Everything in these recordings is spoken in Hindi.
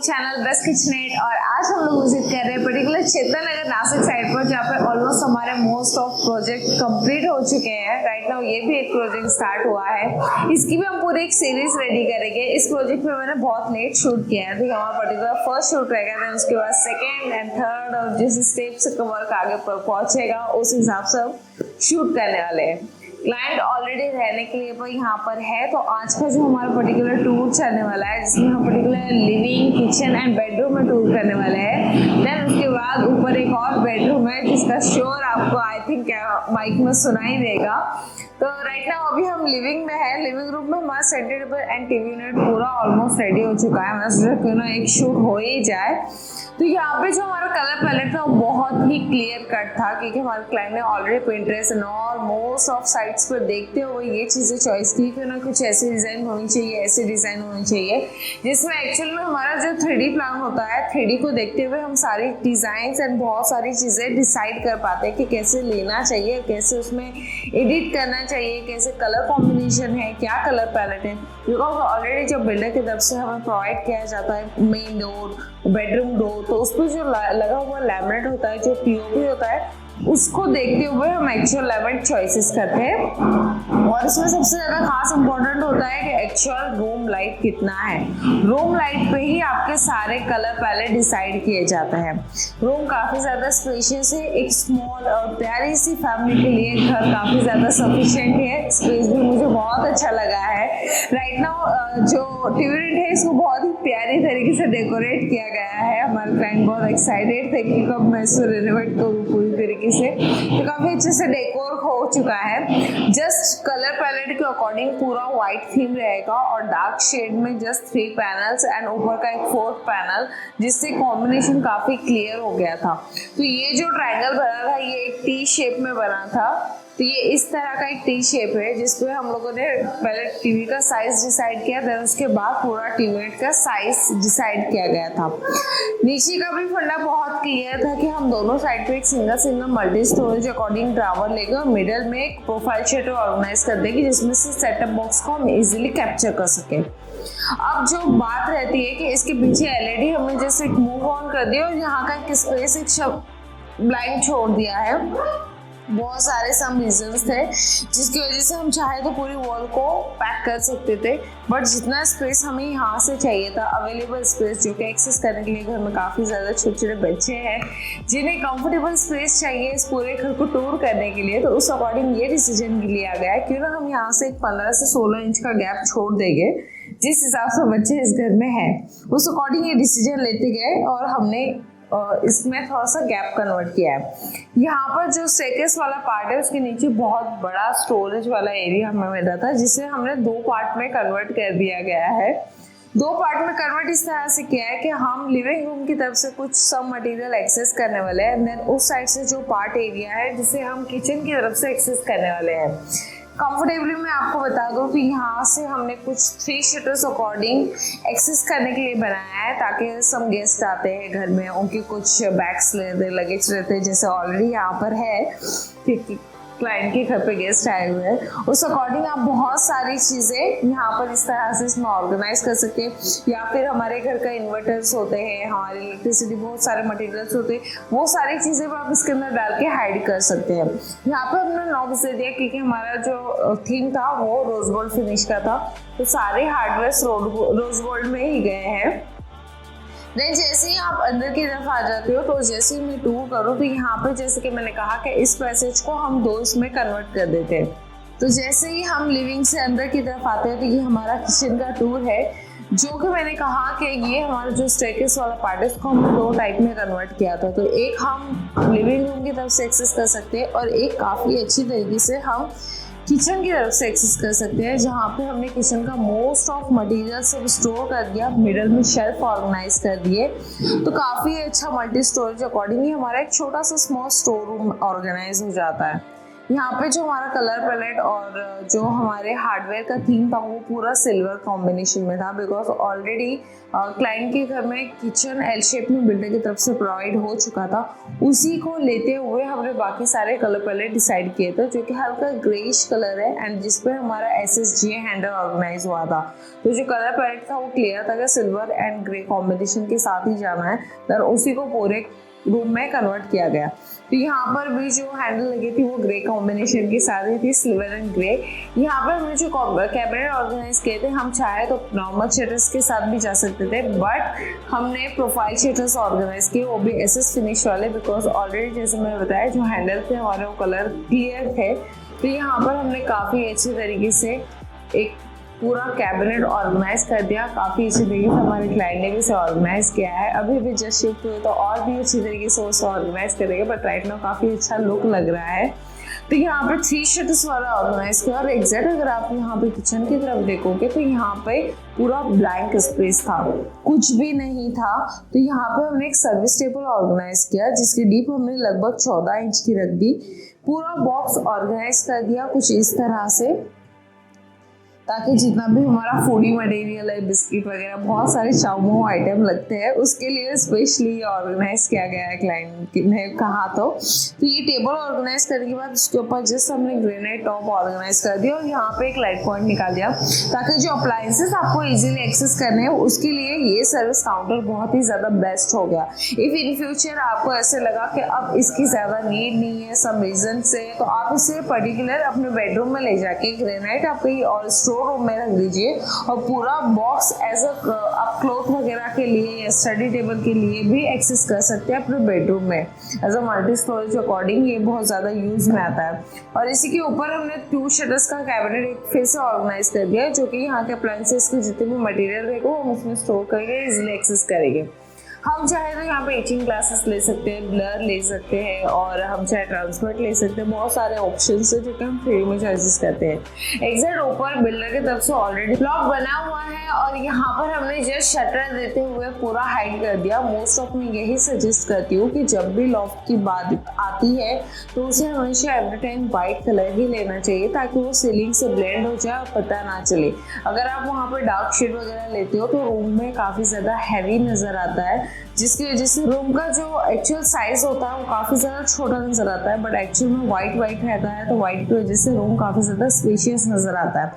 चैनल बेस्ट किचनेट और आज हम लोग विजिट कर रहे हैं पर्टिकुलर चेतन नगर नासिक साइड पर, जहाँ पे ऑलमोस्ट हमारे मोस्ट ऑफ प्रोजेक्ट कंप्लीट हो चुके हैं। राइट नाउ ये भी एक प्रोजेक्ट स्टार्ट हुआ है, इसकी भी हम पूरी एक सीरीज रेडी करेंगे। इस प्रोजेक्ट में मैंने बहुत लेट शूट किया है, तो हमारा पर्टिकुलर फर्स्ट शूट रहेगा, देन उसके बाद सेकेंड एंड थर्ड, और जिस स्टेप से वर्क आगे पर पहुंचेगा उस हिसाब से हम शूट करने वाले हैं। क्लाइंट ऑलरेडी रहने के लिए पर यहाँ पर है, तो आज का जो हमारा पर्टिकुलर टूर चलने वाला है, जिसमें हम particular living, kitchen and bedroom में टूर करने वाले हैं। देन उसके बाद ऊपर एक और बेडरूम है जिसका शोर आपको आई थिंक माइक में सुनाई देगा। तो राइट नाउ अभी हम लिविंग में है। लिविंग रूम में हमारा centre table and TV unit पूरा ऑलमोस्ट रेडी हो चुका है। मैं सोचा क्यों ना एक शूट हो ही जाए। तो यहाँ पे जो हमारा कलर पैलेट था वो बहुत ही क्लियर कट था, क्योंकि हमारे क्लाइंट ने already Pinterest and all most of sites पर देखते हुए ये चीज़ें चॉइस की कि ना कुछ ऐसी डिज़ाइन होनी चाहिए, ऐसी डिज़ाइन होनी चाहिए, जिसमें एक्चुअल में हमारा जो 3D प्लान होता है, 3D को देखते हुए हम सारी डिज़ाइंस एंड बहुत सारी चीज़ें डिसाइड कर पाते हैं कि कैसे लेना चाहिए, कैसे उसमें एडिट करना चाहिए, कैसे कलर कॉम्बिनेशन है, क्या कलर पैलेट है। बिकॉज ऑलरेडी जब बिल्डर की तरफ से हमें प्रोवाइड किया जाता है मेन डोर, बेडरूम डोर, तो उस पर जो लगा हुआ लैमिनेट होता है, जो पीओपी होता है, उसको देखते हुए हम एक्चुअल लैमिनेट चॉइसेस करते हैं। और इसमें सबसे ज़्यादा खास इंपॉर्टेंट होता है कि एक्चुअल रूम लाइट कितना है। रूम लाइट पे ही आपके सारे कलर पैलेट डिसाइड किए जाते हैं। रूम काफ़ी ज़्यादा स्पेशियस है, एक स्मॉल और प्यारी सी फैमिली के लिए घर काफ़ी ज़्यादा सफिशिएंट है। स्पेस भी मुझे बहुत अच्छा लगा है। राइट नाउ जो टीवी यूनिट है इसको बहुत ही प्यारी तरीके से डेकोरेट किया गया है। हमारे क्लाइंट बहुत एक्साइटेड थे कि कब मैं इसको रेनोवेट करूँ पूरी तरीके से, तो काफी अच्छे से डेकोर हो चुका है। जस्ट कलर पैलेट के अकॉर्डिंग पूरा व्हाइट थीम रहेगा और डार्क शेड में जस्ट 3 पैनल्स एंड ऊपर का एक 4th पैनल, जिससे कॉम्बिनेशन काफी क्लियर हो गया था। तो ये जो ट्रायंगल बना था ये एक टी शेप में बना था। तो ये इस तरह का एक टी शेप है, जिसपे हम लोगों ने पहले टीवी का साइज डिसाइड किया, देन उसके बाद पूरा टीवी यूनिट का साइज डिसाइड किया गया था। नीचे का भी फंडा बहुत क्लियर था कि हम दोनों साइड पे एक single multi storage according drawer लेंगे और मिडल में एक प्रोफाइल शेटर ऑर्गेनाइज कर देंगे, जिसमें से सेटअप बॉक्स को हम इजीली कैप्चर कर सके। अब जो बात रहती है कि इसके पीछे एलईडी हमने जैसे मूव ऑन कर दिया और यहाँ का एक स्पेस एक ब्लाइंड छोड़ दिया है। बहुत सारे सम रीजंस थे जिसकी वजह से हम चाहे तो पूरी वॉल को पैक कर सकते थे, बट जितना स्पेस हमें यहाँ से चाहिए था, अवेलेबल स्पेस जो कि एक्सेस करने के लिए घर में काफ़ी ज़्यादा छोटे छोटे बच्चे हैं जिन्हें कंफर्टेबल स्पेस चाहिए इस पूरे घर को टूर करने के लिए, तो उस अकॉर्डिंग ये डिसीजन लिया गया है क्यों ना हम यहाँ से एक 15 से 16 इंच का गैप छोड़ देंगे। जिस हिसाब से बच्चे इस घर में हैं उस अकॉर्डिंग ये डिसीजन लेते गए और हमने इसमें थोड़ा सा गैप कन्वर्ट किया है। यहाँ पर जो स्टेयरकेस वाला पार्ट है उसके नीचे बहुत बड़ा स्टोरेज वाला एरिया हमें मिल रहा था, जिसे हमने 2 पार्ट में कन्वर्ट कर दिया गया है। 2 पार्ट में कन्वर्ट इस तरह से किया है कि हम लिविंग रूम की तरफ से कुछ सब मटेरियल एक्सेस करने वाले हैं, देन उस साइड से जो पार्ट एरिया है जिसे हम किचन की तरफ से एक्सेस करने वाले हैं। कंफर्टेबली मैं आपको बता दूं कि यहाँ से हमने कुछ 3 शटर्स अकॉर्डिंग एक्सेस करने के लिए बनाया है, ताकि सम गेस्ट आते हैं घर में, उनके कुछ बैग्स लेते, लगेज रहते, जैसे ऑलरेडी यहाँ पर है क्योंकि क्लाइंट के घर पे गेस्ट आए हुए हैं, उस अकॉर्डिंग आप बहुत सारी चीज़ें यहाँ पर इस तरह से इसमें ऑर्गेनाइज कर सकते हैं। या फिर हमारे घर का इन्वर्टर्स होते हैं, हमारी इलेक्ट्रिसिटी, बहुत सारे मटेरियल्स होते हैं, वो सारी चीज़ें आप इसके अंदर डाल के हाइड कर सकते हैं। यहाँ पर हमने नॉब्स दे दिया क्योंकि हमारा जो थीम था वो रोज गोल्ड फिनिश का था, तो सारे हार्डवेयर रोज गोल्ड में ही गए हैं। देन जैसे ही आप अंदर की तरफ आ जाते हो, तो जैसे ही मैं टूर करूँ तो यहाँ पे जैसे कि मैंने कहा कि इस पैसेज को हम 2 इसमें कन्वर्ट कर देते हैं। तो जैसे ही हम लिविंग से अंदर की तरफ आते हैं तो ये हमारा किचन का टूर है, जो कि मैंने कहा कि ये हमारा जो स्टेयरकेस वाला पार्ट है उसको हमने 2 टाइप में कन्वर्ट किया था। तो एक हम लिविंग रूम की तरफ से एक्सेस कर सकते हैं और एक काफ़ी अच्छी तरीके से हम किचन की तरफ से एक्सेस कर सकते हैं, जहाँ पे हमने किचन का मोस्ट ऑफ मटेरियल सब स्टोर कर दिया, मिडल में शेल्फ ऑर्गेनाइज कर दिए। तो काफ़ी अच्छा मल्टी स्टोरेज अकॉर्डिंगली हमारा एक छोटा सा स्मॉल स्टोर रूम ऑर्गेनाइज हो जाता है। यहाँ पे जो हमारा कलर पैलेट और जो हमारे हार्डवेयर का थीम था वो पूरा सिल्वर कॉम्बिनेशन में था, बिकॉज ऑलरेडी क्लाइंट के घर में किचन एल शेप में बिल्डर की तरफ से प्रोवाइड हो चुका था। उसी को लेते हुए हमने बाकी सारे कलर पैलेट डिसाइड किए थे, जो कि हल्का ग्रेइश कलर है एंड जिसपे हमारा SSG हैंडल ऑर्गेनाइज हुआ था। तो जो कलर पैलेट था वो क्लियर था कि सिल्वर एंड ग्रे कॉम्बिनेशन के साथ ही जाना है, देन उसी को पूरे रूम में कन्वर्ट किया गया। तो यहाँ पर भी जो हैंडल लगी थी वो ग्रे कॉम्बिनेशन के साथ ही थी, सिल्वर एंड ग्रे। यहाँ पर हमने जो कैबिनेट ऑर्गेनाइज किए थे, हम चाहे तो नॉर्मल शटर्स के साथ भी जा सकते थे, बट हमने प्रोफाइल शटर्स ऑर्गेनाइज किए, वो भी SS फिनिश वाले, बिकॉज ऑलरेडी जैसे मैंने बताया जो हैंडल थे हमारे वो कलर क्लियर थे। तो यहाँ पर हमने काफ़ी अच्छे तरीके से एक पूरा कैबिनेट ऑर्गेनाइज कर दिया। काफ़ी अच्छे तरीके से हमारे क्लाइंट ने भी इसे ऑर्गेनाइज किया है। अभी भी जस्ट शिफ्ट हुए तो और भी अच्छी तरीके से उसे ऑर्गेनाइज करेंगे, बट राइट नाउ काफ़ी अच्छा लुक लग रहा है। तो यहाँ पर 3 शटर्स वाला ऑर्गेनाइज किया और एग्जैक्ट अगर आप यहाँ पे किचन की तरफ देखोगे तो यहाँ पे पूरा ब्लैंक स्पेस था, कुछ भी नहीं था। तो यहाँ पे हमने एक सर्विस टेबल ऑर्गेनाइज किया जिसकी डीप हमने लगभग 14 इंच की रख दी। पूरा बॉक्स ऑर्गेनाइज कर दिया कुछ इस तरह से, ताकि जितना भी हमारा फूडी मटेरियल है, बिस्किट वगैरह बहुत सारे चाउमो आइटम लगते हैं, उसके लिए स्पेशली ऑर्गेनाइज किया गया है क्लाइंट ने कहा। तो ये टेबल ऑर्गेनाइज करने के बाद उसके ऊपर जस्ट हमने ग्रेनाइट टॉप ऑर्गेनाइज कर दिया और यहाँ पे एक लाइट पॉइंट निकाल दिया, ताकि जो अप्लायंसेस आपको इजीली एक्सेस करने हैं उसके लिए ये सर्विस काउंटर बहुत ही ज़्यादा बेस्ट हो गया। इफ़ इन फ्यूचर आपको ऐसे लगा कि अब इसकी ज़्यादा नीड नहीं है सम रीज़न से, तो आप इसे पर्टिकुलर अपने बेडरूम में ले जाके ग्रेनाइट आपकी और रूम में रख दीजिए और पूरा बॉक्स एज आप क्लॉथ वगैरह के लिए या स्टडी टेबल के लिए भी एक्सेस कर सकते हैं अपने बेडरूम में as a multi storage according. ये बहुत ज़्यादा यूज में आता है। और इसी के ऊपर हमने 2 शटर्स का कैबिनेट एक फिर से ऑर्गेनाइज कर दिया है, जो कि यहाँ के अप्लायंसेस के जितने भी मटेरियल रहेगा हम उसमें स्टोर करके इजिली एक्सेस करेंगे। हम चाहे तो यहाँ पे एचिंग ग्लासेस ले सकते हैं, ब्लर ले सकते हैं और हम चाहे ट्रांसपेरेंट ले सकते हैं। बहुत सारे ऑप्शंस है जो कि हम फ्री में चॉइसेस करते हैं। एग्जैक्ट ऊपर बिल्डर की तरफ से ऑलरेडी ब्लॉक बना हुआ है और यहाँ पर हमने जस्ट शटर देते हुए पूरा हाइड कर दिया। मोस्ट ऑफ मैं यही सजेस्ट करती हूँ कि जब भी लॉफ्ट की बात आती है तो उसे हमेशा एवरी टाइम वाइट कलर ही लेना चाहिए, ताकि वो सीलिंग से ब्लेंड हो जाए और पता ना चले। अगर आप वहाँ पर डार्क शेड वगैरह लेते हो तो रूम में काफ़ी ज़्यादा हैवी नज़र आता है, जिसकी वजह से रूम का जो एक्चुअल साइज होता है वो काफ़ी ज़्यादा छोटा नज़र आता है, बट एक्चुअल में वाइट रहता है तो वाइट की वजह से रूम काफ़ी ज़्यादा स्पेशियस नज़र आता है।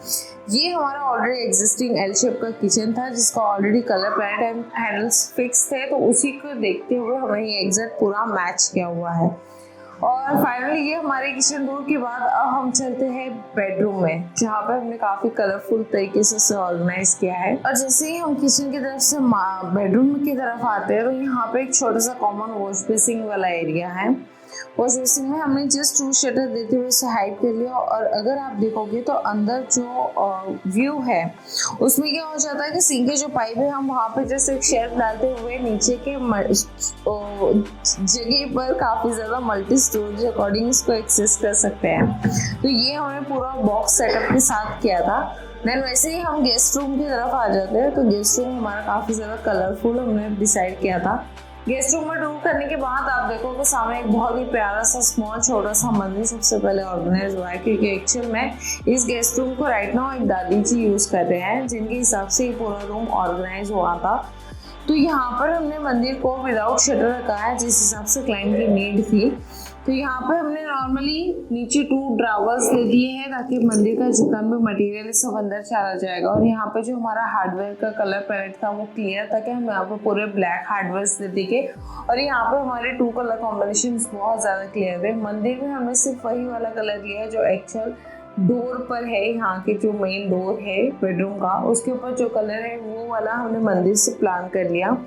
ये हमारा ऑलरेडी एग्जिस्टिंग एल शेप का किचन था जिसका already colour palette and handles fix थे, तो उसी को देखते हुए हमें ये एग्जैक्ट पूरा मैच किया हुआ है। और फाइनली ये हमारे किचन टूर के बाद अब हम चलते हैं बेडरूम में, जहाँ पे हमने काफ़ी कलरफुल तरीके से उसे ऑर्गेनाइज किया है। और जैसे ही हम किचन की तरफ से बेडरूम की तरफ आते हैं तो यहाँ पे एक छोटा सा कॉमन वॉश बेसिंग वाला एरिया है। वॉश बेसिंग में हमने जस्ट 2 शटर देते हुए इसे हाइड कर लिया। और अगर आप देखोगे तो अंदर जो व्यू है उसमें क्या हो जाता है कि सिंक के जो पाइप है हम वहाँ पे जैसे एक शेल्फ डालते हुए नीचे के जगह पर काफ़ी ज़्यादा मल्टी स्टोरेज अकॉर्डिंग इसको एक्सेस कर सकते हैं। तो ये हमने पूरा बॉक्स सेटअप के साथ किया था। देन वैसे ही हम गेस्ट रूम की तरफ आ जाते हैं। तो गेस्ट रूम हमारा काफ़ी ज़्यादा कलरफुल हमने डिसाइड किया था। गेस्ट रूम में टूर करने के बाद आप देखोगे सामने एक बहुत ही प्यारा सा स्मॉल छोटा सा मंदिर सबसे पहले ऑर्गेनाइज हुआ है, क्योंकि एक्चुअल में इस गेस्ट रूम को राइट नाउ एक दादी जी यूज़ कर रहे हैं, जिनके हिसाब से ये पूरा रूम ऑर्गेनाइज हुआ था। तो यहाँ पर हमने मंदिर को विदाउट शटर रखा है जिस हिसाब से क्लाइंट की नीड थी। तो यहाँ पर हमने नॉर्मली नीचे 2 ड्रावर्स दे दिए हैं ताकि मंदिर का जितना भी मटेरियल सब अंदर चला जाएगा। और यहाँ पे जो हमारा हार्डवेयर का कलर पैलेट था वो क्लियर था कि हम यहाँ पे पूरे ब्लैक हार्डवेयर दे देंगे। और यहाँ पे हमारे 2 कलर कॉम्बिनेशन बहुत ज़्यादा क्लियर थे। मंदिर में हमने सिर्फ वही वाला कलर लिया है जो एक्चुअल डोर पर है, यहाँ के जो मेन डोर है बेडरूम का उसके ऊपर जो कलर है वो वाला हमने मंदिर से प्लान कर लिया।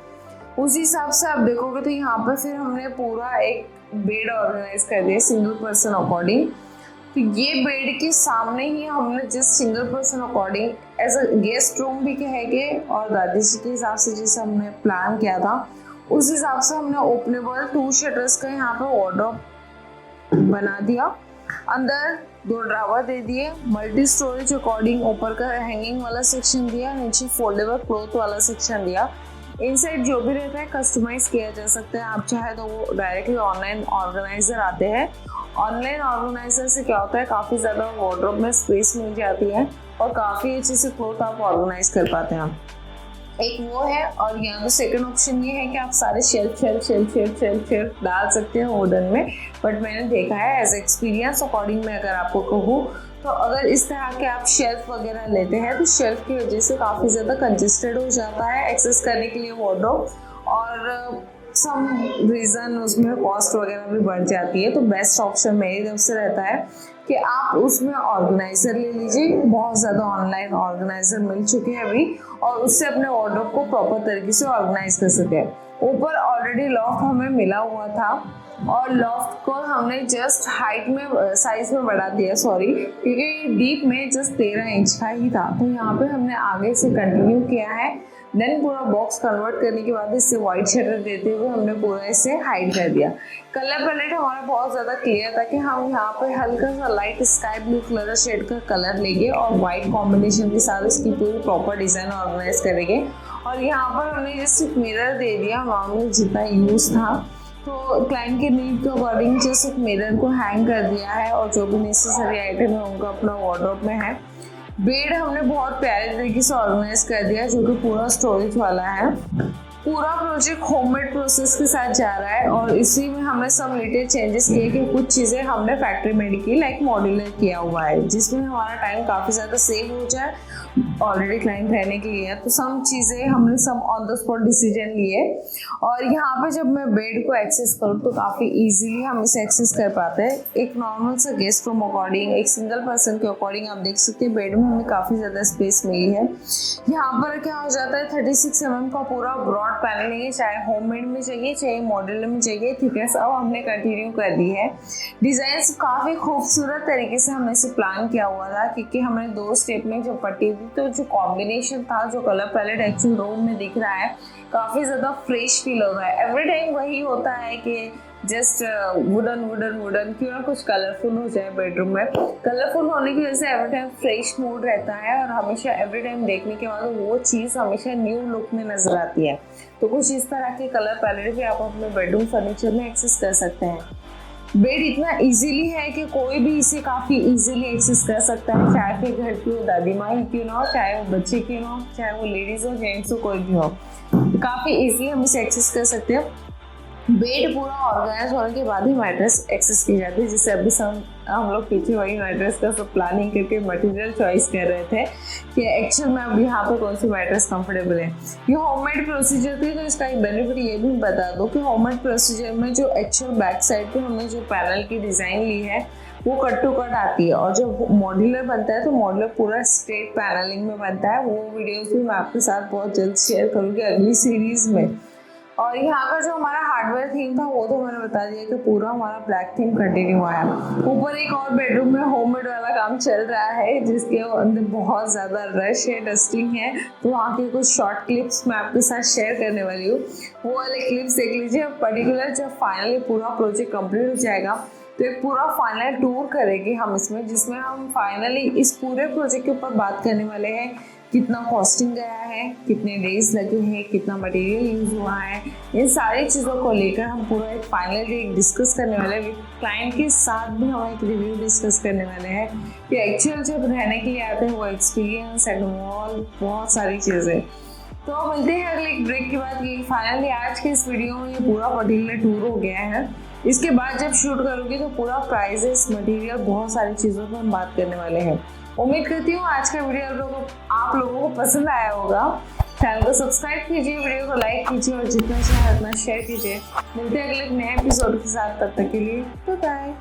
उसी हिसाब से आप देखोगे तो यहाँ पर फिर हमने पूरा एक बेड ऑर्गेनाइज कर दिया सिंगल पर्सन अकॉर्डिंग। तो ये बेड के सामने ही हमने जिस single person according as a guest room भी कहेंगे और दादी जी के हिसाब से जैसे हमने प्लान किया था उस हिसाब से हमने ओपनेबल 2 शटर्स का यहाँ पे वार्डरोब बना दिया। अंदर 2 ड्रावर दे दिए, मल्टी स्टोरेज अकॉर्डिंग ऊपर का हैंगिंग वाला सेक्शन दिया, नीचे फोल्डेबल क्लॉथ वाला सेक्शन दिया। इनसाइड जो भी रहता है कस्टमाइज किया जा सकता है। आप चाहे तो वो डायरेक्टली ऑनलाइन ऑर्गेनाइजर आते हैं ऑनलाइन ऑर्गेनाइजर से क्या होता है, काफ़ी ज़्यादा वार्डरोब में स्पेस मिल जाती है और काफ़ी अच्छे से क्लोथ आप ऑर्गेनाइज कर पाते हैं। एक वो है, और यहाँ तो सेकंड ऑप्शन ये है कि आप सारे शेल्फ डाल सकते हैं वुडन में। बट मैंने देखा है एज एक्सपीरियंस अकॉर्डिंग में अगर आपको कहूँ तो अगर इस तरह के आप शेल्फ वगैरह लेते हैं तो शेल्फ की वजह से काफ़ी ज़्यादा कंजेस्टेड हो जाता है एक्सेस करने के लिए वार्डरोब, और सम रीज़न उसमें कॉस्ट वगैरह भी बढ़ जाती है। तो बेस्ट ऑप्शन मेरी तरफ से रहता है कि आप उसमें ऑर्गेनाइज़र ले लीजिए। बहुत ज़्यादा ऑनलाइन ऑर्गेनाइज़र मिल चुके हैं अभी, और उससे अपने वार्डरोब को प्रॉपर तरीके से ऑर्गेनाइज कर सके। ऊपर ऑलरेडी लॉफ्ट हमें मिला हुआ था और लॉफ्ट को हमने जस्ट हाइट में साइज में बढ़ा दिया, सॉरी, क्योंकि डीप में जस्ट 13 इंच का ही था। तो यहाँ पे हमने आगे से कंटिन्यू किया है। देन पूरा बॉक्स कन्वर्ट करने के बाद इससे वाइट शटर देते हुए हमने पूरा इसे हाइड कर दिया। कलर पैलेट हमारा बहुत ज़्यादा क्लियर था कि हम यहाँ पे हल्का सा light sky blue colour shade का कलर लेंगे और वाइट कॉम्बिनेशन के साथ इसकी पूरी प्रॉपर डिज़ाइन ऑर्गेनाइज करेंगे। और यहाँ पर हमने जस्ट मिरर दे दिया नॉर्मल जितना यूज़ था, तो क्लाइंट के नीड के अकॉर्डिंग जस्ट एक मिरर को हैंग कर दिया है और जो भी नेसेसरी आइटम है उनका अपना वार्डरोब में है। बेड हमने बहुत प्यारे तरीके से ऑर्गेनाइज कर दिया जो कि पूरा स्टोरेज वाला है। पूरा प्रोजेक्ट होममेड प्रोसेस के साथ जा रहा है और इसी में हमने सब लिटिल चेंजेस किए कि कुछ चीज़ें हमने फैक्ट्री मेड की लाइक मॉड्यूलर किया हुआ है जिसमें हमारा टाइम काफ़ी ज़्यादा सेव हो जाए। ऑलरेडी क्लाइंट रहने के लिए है तो सब चीज़ें हमने सब ऑन द स्पॉट डिसीजन लिए। और यहाँ पे जब मैं बेड को एक्सेस करूँ तो काफ़ी इजीली हम इसे एक्सेस कर पाते हैं। एक नॉर्मल सा गेस्ट रूम अकॉर्डिंग, एक सिंगल पर्सन के अकॉर्डिंग आप देख सकते हैं बेड में हमें काफ़ी ज़्यादा स्पेस मिली है। यहाँ पर क्या हो जाता है 36 mm का पूरा ब्रॉड पैनलिंग है, चाहे होममेड में चाहिए चाहे मॉड्यूलर में चाहिए, थिकनेस अब हमने कंटिन्यू कर दी है। डिज़ाइन काफ़ी खूबसूरत तरीके से हमने इसे प्लान किया हुआ था क्योंकि हमने 2 स्टेप में जो पट्टी थी तो जो कॉम्बिनेशन था, जो कलर पैलेट एक्चुअल रूम में दिख रहा है काफ़ी ज़्यादा फ्रेश फील हो रहा है। एवरी टाइम वही होता है कि जस्ट वुडन वुडन वुडन, क्यों ना कुछ कलरफुल हो जाए बेडरूम में। कलरफुल होने की वजह से एवरी टाइम फ्रेश मूड रहता है और हमेशा एवरी टाइम देखने के बाद वो चीज़ हमेशा न्यू लुक में नजर आती है। तो कुछ इस तरह के कलर पैलेट भी आप अपने बेडरूम फर्नीचर में एक्सेस कर सकते हैं। बेड इतना इजीली है कि कोई भी इसे काफ़ी इजीली एक्सेस कर सकता है, चाहे फिर घर की हो, दादी माँ ही क्यों ना हो, चाहे वो बच्चे क्यों ना हो, चाहे वो लेडीज़ हो जेंट्स हो, कोई भी हो, काफ़ी इजीली हम इसे एक्सेस कर सकते हैं। बेड पूरा ऑर्गेनाइज होने के बाद ही मैट्रेस एक्सेस की जाती है, जिससे अभी हम लोग पीछे वही मैट्रेस का सब प्लानिंग करके मटेरियल चॉइस कर रहे थे कि एक्चुअल में अब यहाँ पर कौन सी मैट्रेस कंफर्टेबल है। ये होममेड प्रोसीजर थी तो इसका एक बेनिफिट ये भी बता दो कि होममेड प्रोसीजर में जो एक्चुअल बैक साइड पे हमने जो पैनल की डिज़ाइन ली है वो कट टू कट आती है, और जब मॉड्यूलर बनता है तो मॉड्यूलर पूरा स्ट्रेट पैनलिंग में बनता है। वो वीडियोस भी मैं आपके साथ बहुत जल्द शेयर करूँगी अगली सीरीज़ में। और यहाँ का जो हमारा हार्डवेयर थीम था वो तो मैंने बता दिया कि पूरा हमारा ब्लैक थीम कंटिन्यू हुआ है। ऊपर एक और बेडरूम में होममेड वाला काम चल रहा है जिसके अंदर बहुत ज़्यादा रश है, डस्टिंग है, तो वहाँ के कुछ शॉर्ट क्लिप्स मैं आपके साथ शेयर करने वाली हूँ। वो वाले क्लिप्स देख लीजिए। पर्टिकुलर जब फाइनली पूरा प्रोजेक्ट कंप्लीट हो जाएगा तो एक पूरा फाइनल टूर करेंगे हम इसमें, जिसमें हम फाइनली इस पूरे प्रोजेक्ट के ऊपर बात करने वाले हैं। कितना कॉस्टिंग गया है, कितने डेज लगे हैं, कितना मटेरियल यूज़ हुआ है, इन सारी चीज़ों को लेकर हम पूरा एक फाइनल एक डिस्कस करने वाले हैं। क्लाइंट के साथ भी हम एक रिव्यू डिस्कस करने वाले हैं कि एक्चुअल जब रहने के लिए आते हैं वो एक्सपीरियंस एंड ऑल बहुत सारी चीज़ें। तो मिलते हैं अगले एक ब्रेक के बाद। कि फाइनली आज के इस वीडियो में ये पूरा पर्टिकुलर टूर हो गया है। इसके बाद जब शूट करूँगी तो पूरा प्राइजेस, मटेरियल, बहुत सारी चीज़ों पर हम बात करने वाले हैं। उम्मीद करती हूँ आज का वीडियो आप लोगों को पसंद आया होगा। चैनल को सब्सक्राइब कीजिए, वीडियो को लाइक कीजिए और जितना चाहे उतना शेयर कीजिए। मिलते हैं अगले नए एपिसोड के साथ, तब तक के लिए बाय।